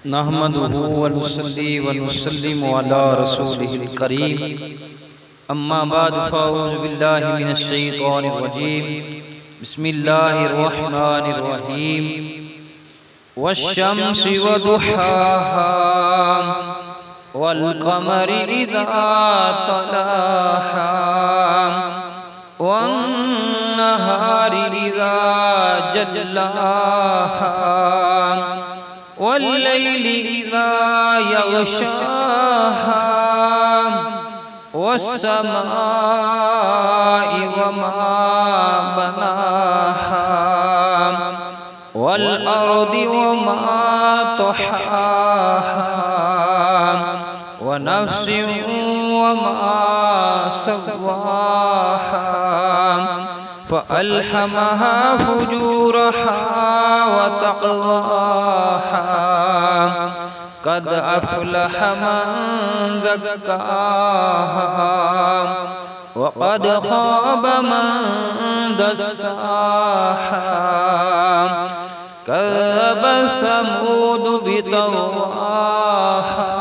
نحمده ونصلي ونسلم على رسوله الكريم اما بعد فاعوذ بالله من الشيطان الرجيم بسم الله الرحمن الرحيم والشمس وضحاها والقمر إذا تلاها والنهار إذا جلاها والليل إذا يغشاها والسماء وما بناها والأرض وما طحاها ونفس وما سواها فألهمها فجورها وتقواها قد أفلح من زكاها وقد خاب من دساها كذب ثمود بطغواها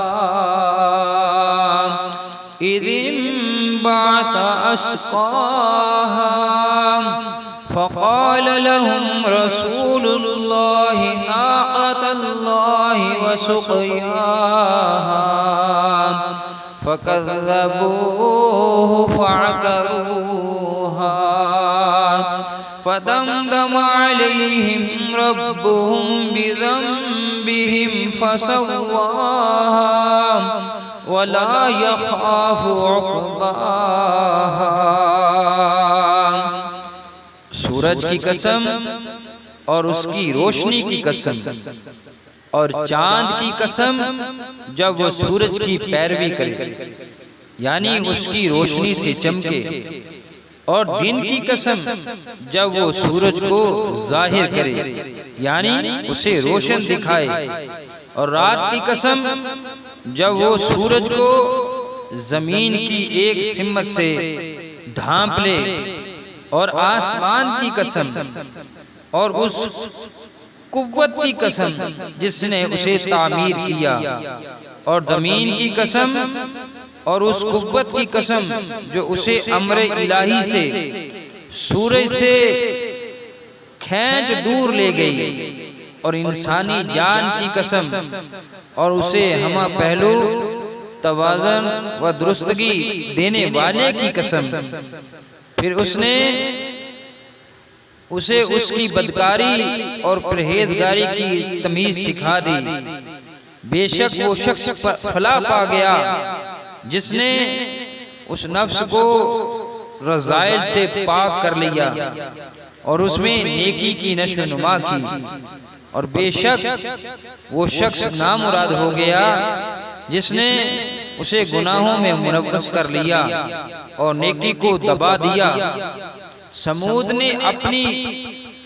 إذ انبعث أشقاها فقال لهم رسول الله ناقة الله وسقياها فكذبوه فعقروها فدمدم عليهم ربهم بذنبهم فسواها ولا يخاف عقباها۔ سورج کی قسم اور اس کی روشنی کی قسم اور چاند کی قسم جب وہ سورج کی پیروی کرے یعنی اس کی روشنی سے چمکے، اور دن کی قسم جب وہ سورج کو ظاہر کرے یعنی اسے روشن دکھائے، اور رات کی قسم جب وہ سورج کو زمین کی ایک سمت سے ڈھانپ لے، اور آسمان کی قسم اور اس قوت کی قسم جس نے اسے تعمیر کیا، اور زمین کی قسم اور اس قوت کی قسم جو اسے امر الہی سے سورج سے کھینچ دور لے گئی، اور انسانی جان کی قسم اور اسے ہمہ پہلو توازن و درستگی دینے والے کی قسم۔ پھر اس نے اسے اس کی بدکاری اور پرہیزگاری کی تمیز سکھا دی۔ بے شک وہ شخص فلاح پا گیا جس نے اس نفس کو رذائل سے پاک کر لیا اور اس میں نیکی کی نشو نما کی، اور بے شک وہ شخص نامراد ہو گیا جس نے اسے گناہوں میں ملوث کر لیا اور نیکی کو دبا دیا۔ سمود نے اپنی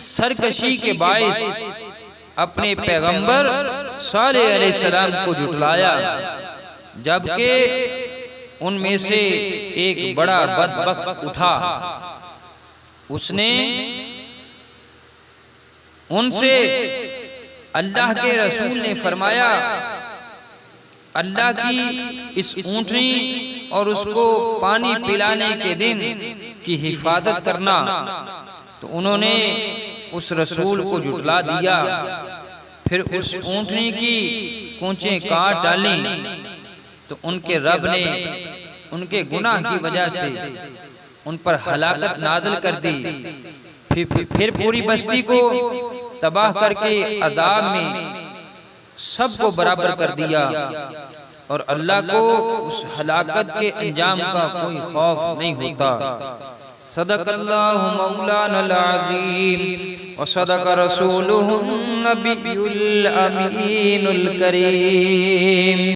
سرکشی کے باعث اپنے پیغمبر صالح علیہ السلام کو جھٹلایا، جبکہ ان میں سے ایک بڑا بدبخت اٹھا، اس نے ان سے اللہ کے رسول نے فرمایا اللہ کی اس اونٹنی اور اس کو پانی پلانے کے دن کی حفاظت کرنا، تو انہوں نے اس رسول کو جھٹلا دیا۔ پھر اس اونٹنی کی کونچیں کاٹ ڈالیں تو ان کے رب نے ان کے گناہ کی وجہ سے ان پر ہلاکت نازل کر دی، پھر پوری بستی کو تباہ کر کے عذاب میں سب کو برابر کر دیا، اور اللہ کو اس ہلاکت کے انجام کا کوئی خوف نہیں ہوتا۔ صدق اللہ مولانا العظیم وصدق رسولہ النبی الامین الکریم۔